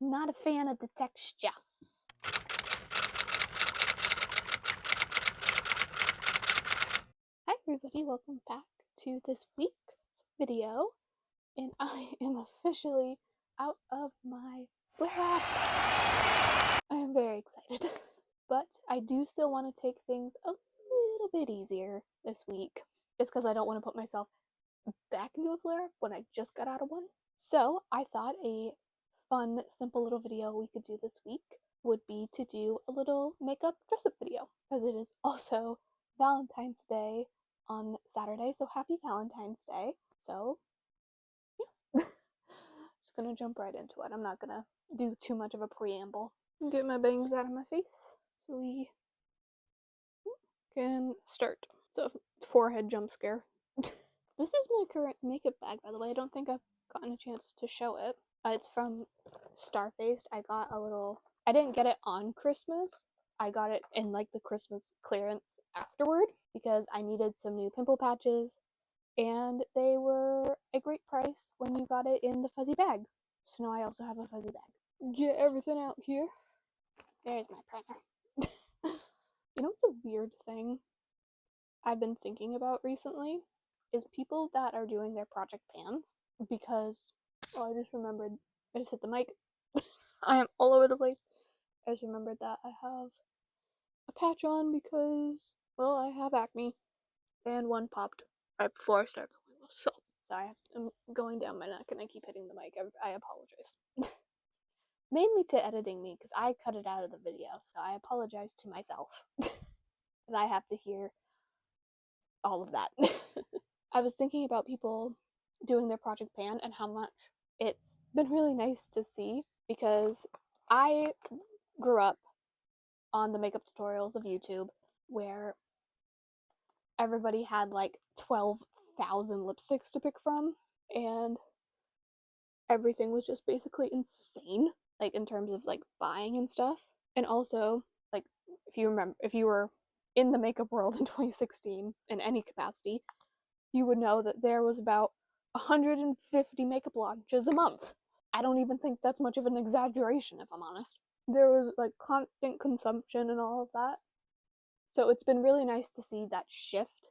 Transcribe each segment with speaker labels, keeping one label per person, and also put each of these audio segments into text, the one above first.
Speaker 1: Not a fan of the texture. Hi everybody, welcome back to this week's video, and I am officially out of my flare-up. I am very excited, but I do still want to take things a little bit easier this week, just because I don't want to put myself back into a flare-up when I just got out of one. So I thought a fun, simple little video we could do this week would be to do a little makeup dress-up video, because it is also Valentine's Day on Saturday, so happy Valentine's Day. So yeah, just gonna jump right into it. I'm not gonna do too much of a preamble. Get my bangs out of my face so we can start. It's a forehead jump scare. This is my current makeup bag, by the way. I don't think I've gotten a chance to show it. It's from Starfaced. I didn't get it on Christmas. I got it in like the Christmas clearance afterward because I needed some new pimple patches, and they were a great price when you got it in the fuzzy bag. So now I also have a fuzzy bag. Get everything out here. There's my primer. You know what's a weird thing I've been thinking about recently is people that are doing their project pans, because I just remembered, I just hit the mic. I am all over the place. I just remembered that I have a patch on because, well, I have acne, and one popped right before I started filming this. So I'm going down my neck and I keep hitting the mic. I apologize. Mainly to editing me, because I cut it out of the video, so I apologize to myself that I have to hear all of that. I was thinking about people doing their project pan and how much it's been really nice to see, because I grew up on the makeup tutorials of YouTube where everybody had like 12,000 lipsticks to pick from, and everything was just basically insane, like in terms of like buying and stuff. And also, like, if you were in the makeup world in 2016 in any capacity, you would know that there was about 150 makeup launches a month. I don't even think that's much of an exaggeration, if I'm honest. There was like constant consumption and all of that. So it's been really nice to see that shift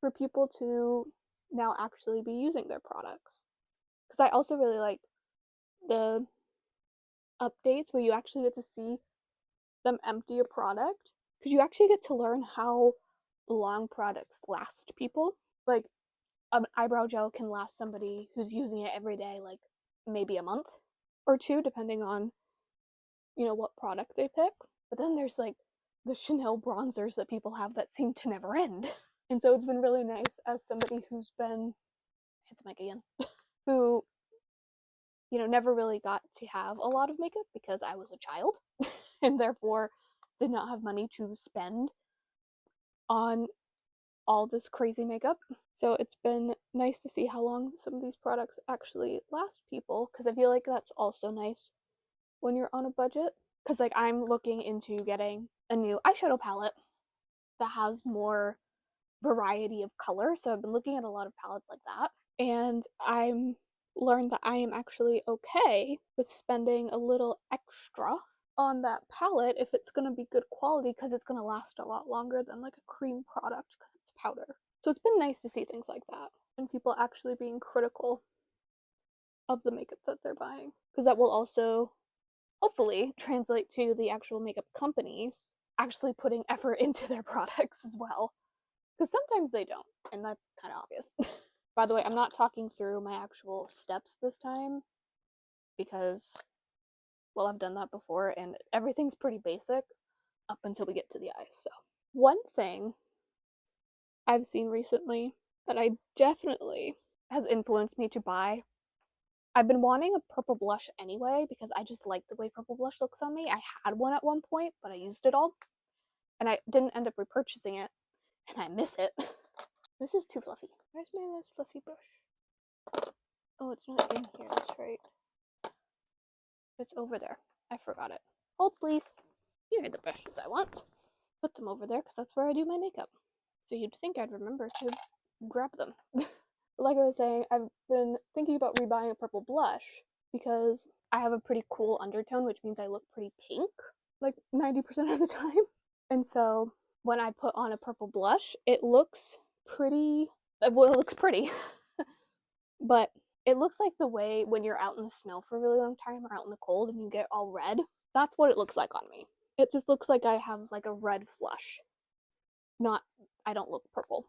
Speaker 1: for people to now actually be using their products. Because I also really like the updates where you actually get to see them empty a product, because you actually get to learn how long products last people. Like, an eyebrow gel can last somebody who's using it every day like maybe a month or two, depending on, you know, what product they pick. But then there's like the Chanel bronzers that people have that seem to never end. And so it's been really nice as somebody who's been, hit the mic again, who, you know, never really got to have a lot of makeup because I was a child and therefore did not have money to spend on all this crazy makeup. So it's been nice to see how long some of these products actually last people, because I feel like that's also nice when you're on a budget. Because like, I'm looking into getting a new eyeshadow palette that has more variety of color, so I've been looking at a lot of palettes like that, and I'm learned that I am actually okay with spending a little extra on that palette if it's going to be good quality, because it's going to last a lot longer than like a cream product because it's powder. So it's been nice to see things like that, and people actually being critical of the makeup that they're buying, because that will also hopefully translate to the actual makeup companies actually putting effort into their products as well, because sometimes they don't, and that's kind of obvious. By the way, I'm not talking through my actual steps this time because, well, I've done that before and everything's pretty basic up until we get to the eyes. So one thing I've seen recently that I definitely has influenced me to buy, I've been wanting a purple blush anyway because I just like the way purple blush looks on me. I had one at one point, but I used it all and I didn't end up repurchasing it, and I miss it. This is too fluffy. Where's my last fluffy brush? Oh, it's not in here, that's right. It's over there. I forgot it. Hold, please. Here are the brushes I want. Put them over there because that's where I do my makeup. So you'd think I'd remember to grab them. Like I was saying, I've been thinking about rebuying a purple blush because I have a pretty cool undertone, which means I look pretty pink, like 90% of the time. And so when I put on a purple blush, it looks pretty, well, it looks pretty, but it looks like the way when you're out in the snow for a really long time or out in the cold and you get all red. That's what it looks like on me. It just looks like I have like a red flush. Not, I don't look purple.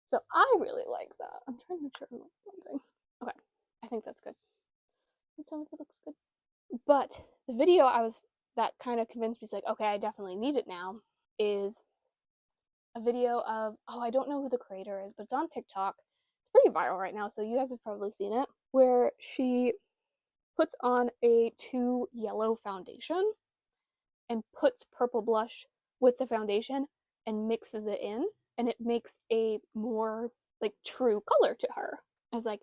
Speaker 1: So I really like that. I'm trying to make sure I'm not blending. Okay, I think that's good. Tell me if it looks good. But the video that kind of convinced me, like, okay, I definitely need it now, is a video of, I don't know who the creator is, but it's on TikTok. It's pretty viral right now, so you guys have probably seen it, where she puts on a 2 yellow foundation and puts purple blush with the foundation and mixes it in, and it makes a more like true color to her. I was like,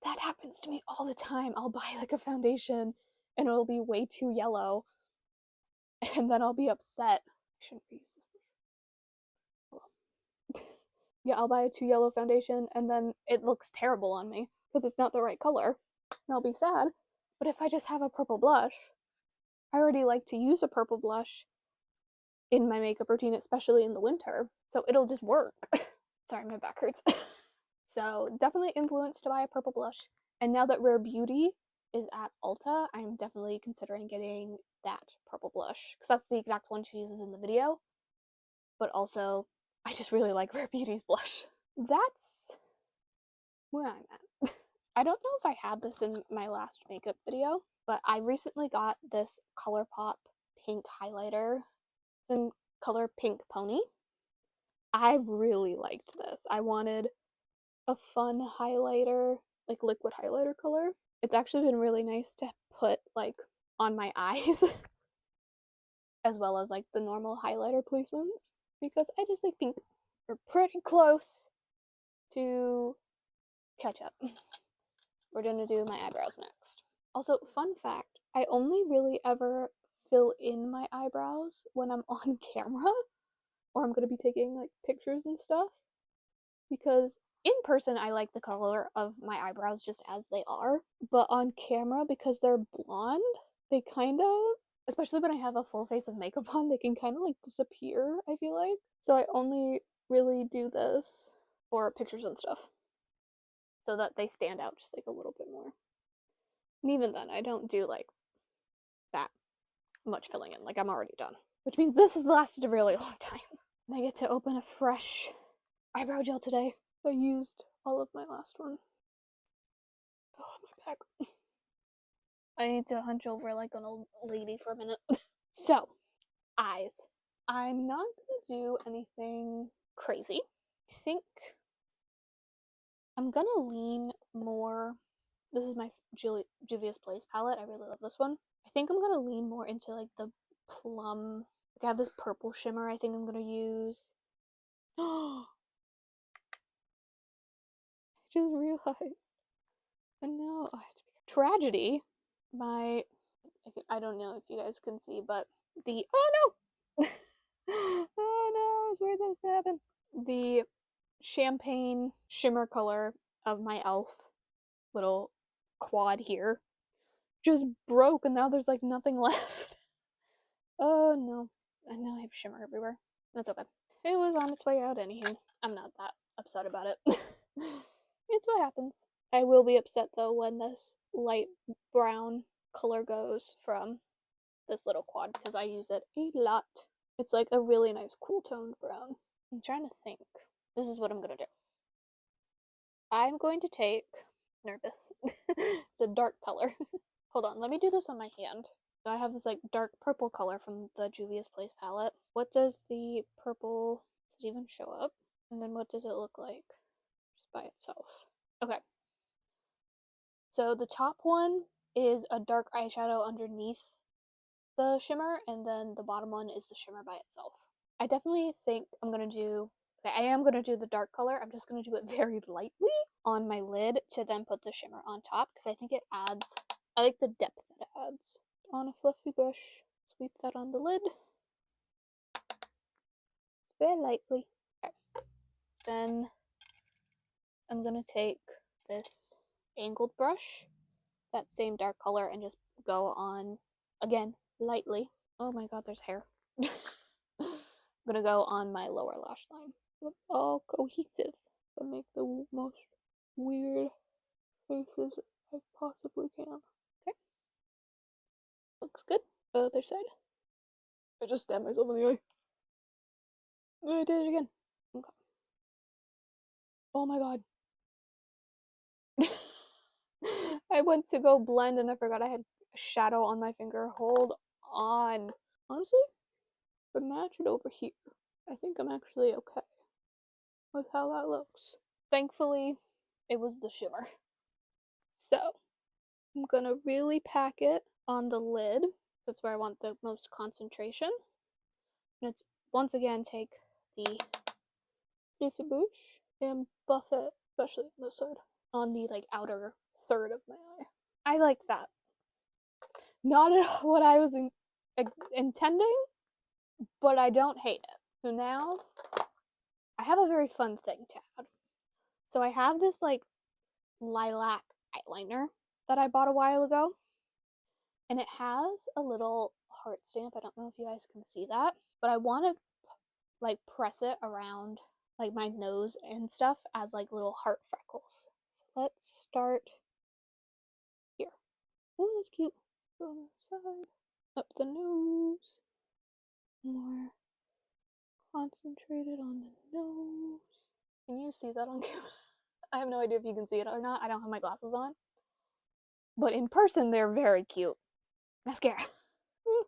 Speaker 1: that happens to me all the time. I'll buy like a foundation and it'll be way too yellow, and then I'll be upset. I shouldn't use this brush. Yeah, I'll buy a too yellow foundation and then it looks terrible on me because it's not the right color, and I'll be sad. But if I just have a purple blush, I already like to use a purple blush in my makeup routine, especially in the winter, so it'll just work. Sorry, my back hurts. So definitely influenced to buy a purple blush. And now that Rare Beauty is at Ulta, I'm definitely considering getting that purple blush because that's the exact one she uses in the video. But also, I just really like Rare Beauty's blush. That's where I'm at. I don't know if I had this in my last makeup video, but I recently got this ColourPop pink highlighter in color Pink Pony. I really liked this. I wanted a fun highlighter, like liquid highlighter color. It's actually been really nice to put like on my eyes as well as like the normal highlighter placements because I just like pink. We're pretty close to catch up. We're gonna do my eyebrows next. Also, fun fact, I only really ever fill in my eyebrows when I'm on camera or I'm gonna be taking like pictures and stuff, because in person I like the color of my eyebrows just as they are, but on camera, because they're blonde, they kind of, especially when I have a full face of makeup on, they can kind of like disappear, I feel like. So I only really do this for pictures and stuff so that they stand out just like a little bit more. And even then, I don't do like that much filling in. Like, I'm already done, which means this has lasted a really long time. And I get to open a fresh eyebrow gel today. I used all of my last one. Oh, my back. I need to hunch over like an old lady for a minute. So, eyes. I'm not gonna do anything crazy. I think I'm gonna lean more. This is my Juvia's Place palette. I really love this one. I think I'm gonna lean more into like the plum. Like I have this purple shimmer I think I'm gonna use. Oh, I just realized. And now I have to be tragedy. I don't know if you guys can see, but oh no, oh no, I was worried that was gonna happen. The champagne shimmer color of my e.l.f. little quad here just broke, and now there's like nothing left. Oh no, and now I have shimmer everywhere. That's okay. It was on its way out anywho. I'm not that upset about it. It's what happens. I will be upset though when this light brown color goes from this little quad because I use it a lot. It's like a really nice cool toned brown. I'm trying to think. This is what I'm gonna do. I'm going to take nervous. It's a dark color. Hold on, let me do this on my hand. So I have this like dark purple color from the Juvia's Place palette. What does the purple, does it even show up? And then what does it look like just by itself? Okay. So the top one is a dark eyeshadow underneath the shimmer, and then the bottom one is the shimmer by itself. I definitely think I'm gonna do, okay, I am gonna do the dark color. I'm just gonna do it very lightly on my lid to then put the shimmer on top because I think it adds, I like the depth that it adds. On a fluffy brush, sweep that on the lid. Very lightly. Okay. Then I'm gonna take this angled brush, that same dark color, and just go on, again, lightly. Oh my god, there's hair. I'm gonna go on my lower lash line. It's all cohesive. I make the most weird faces I possibly can. Okay. Looks good. Other side. I just stabbed myself in the eye. I did it again. Okay. Oh my god. I went to go blend and I forgot I had a shadow on my finger. Hold on. Honestly, but match it over here. I think I'm actually okay with how that looks. Thankfully, it was the shimmer. So, I'm gonna really pack it on the lid. That's where I want the most concentration. And it's, once again, take the leafy brush and buff it, especially on this side, on the like outer third of my eye. I like that. Not at all what I was intending, but I don't hate it. So now I have a very fun thing to add. So I have this like lilac eyeliner that I bought a while ago, and it has a little heart stamp. I don't know if you guys can see that, but I want to like press it around like my nose and stuff as like little heart freckles. So let's start here. Oh, that's cute. Go on the side, up the nose, more concentrated on the nose. Can you see that on camera? I have no idea if you can see it or not. I don't have my glasses on. But in person, they're very cute. Mascara. I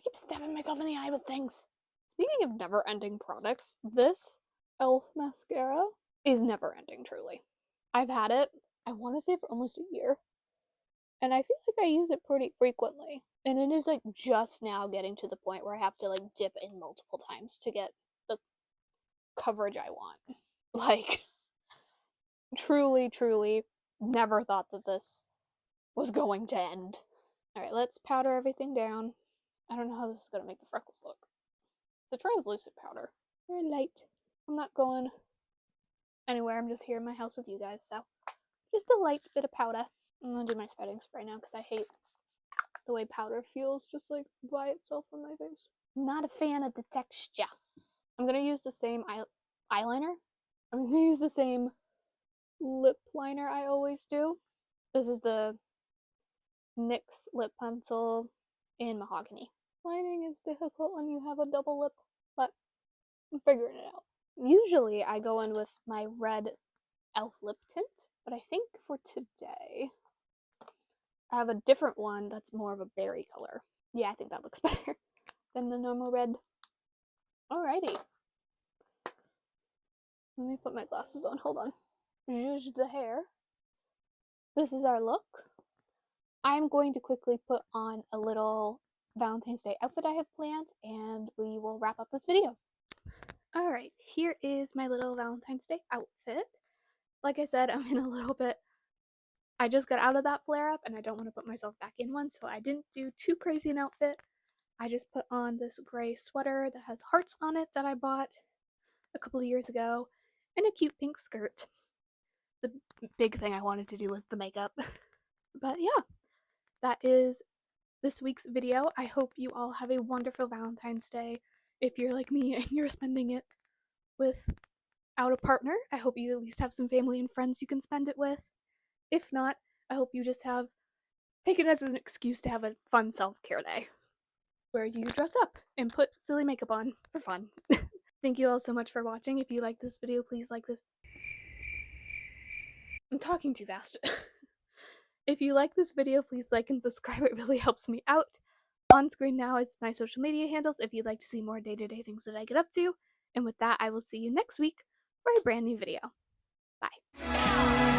Speaker 1: keep stabbing myself in the eye with things. Speaking of never-ending products, this e.l.f. mascara is never-ending, truly. I've had it, I want to say, for almost a year. And I feel like I use it pretty frequently. And it is like just now getting to the point where I have to like dip in multiple times to get the coverage I want. Like, truly, truly never thought that this was going to end. Alright, let's powder everything down. I don't know how this is going to make the freckles look. It's a translucent powder. Very light. I'm not going anywhere. I'm just here in my house with you guys, so just a light bit of powder. I'm going to do my setting spray now because I hate the way powder feels just like by itself on my face. I'm not a fan of the texture. I'm going to use the same eyeliner. I'm going to use the same lip liner I always do. This is the NYX lip pencil in mahogany. Lining is difficult when you have a double lip, but I'm figuring it out. Usually I go in with my red e.l.f. lip tint, but I think for today I have a different one that's more of a berry color. Yeah, I think that looks better than the normal red. Alrighty. Let me put my glasses on. Hold on. Zhuzh the hair. This is our look. I'm going to quickly put on a little Valentine's Day outfit I have planned, and we will wrap up this video. Alright, here is my little Valentine's Day outfit. Like I said, I'm in a little bit... I just got out of that flare-up, and I don't want to put myself back in one, so I didn't do too crazy an outfit. I just put on this gray sweater that has hearts on it that I bought a couple of years ago, and a cute pink skirt. The big thing I wanted to do was the makeup. But yeah, that is this week's video. I hope you all have a wonderful Valentine's Day. If you're like me and you're spending it without a partner, I hope you at least have some family and friends you can spend it with. If not, I hope you just take it as an excuse to have a fun self-care day where you dress up and put silly makeup on for fun. Thank you all so much for watching. If you like this video, please like this. I'm talking too fast. If you like this video, please like and subscribe. It really helps me out. On screen now is my social media handles if you'd like to see more day-to-day things that I get up to. And with that, I will see you next week for a brand new video. Bye.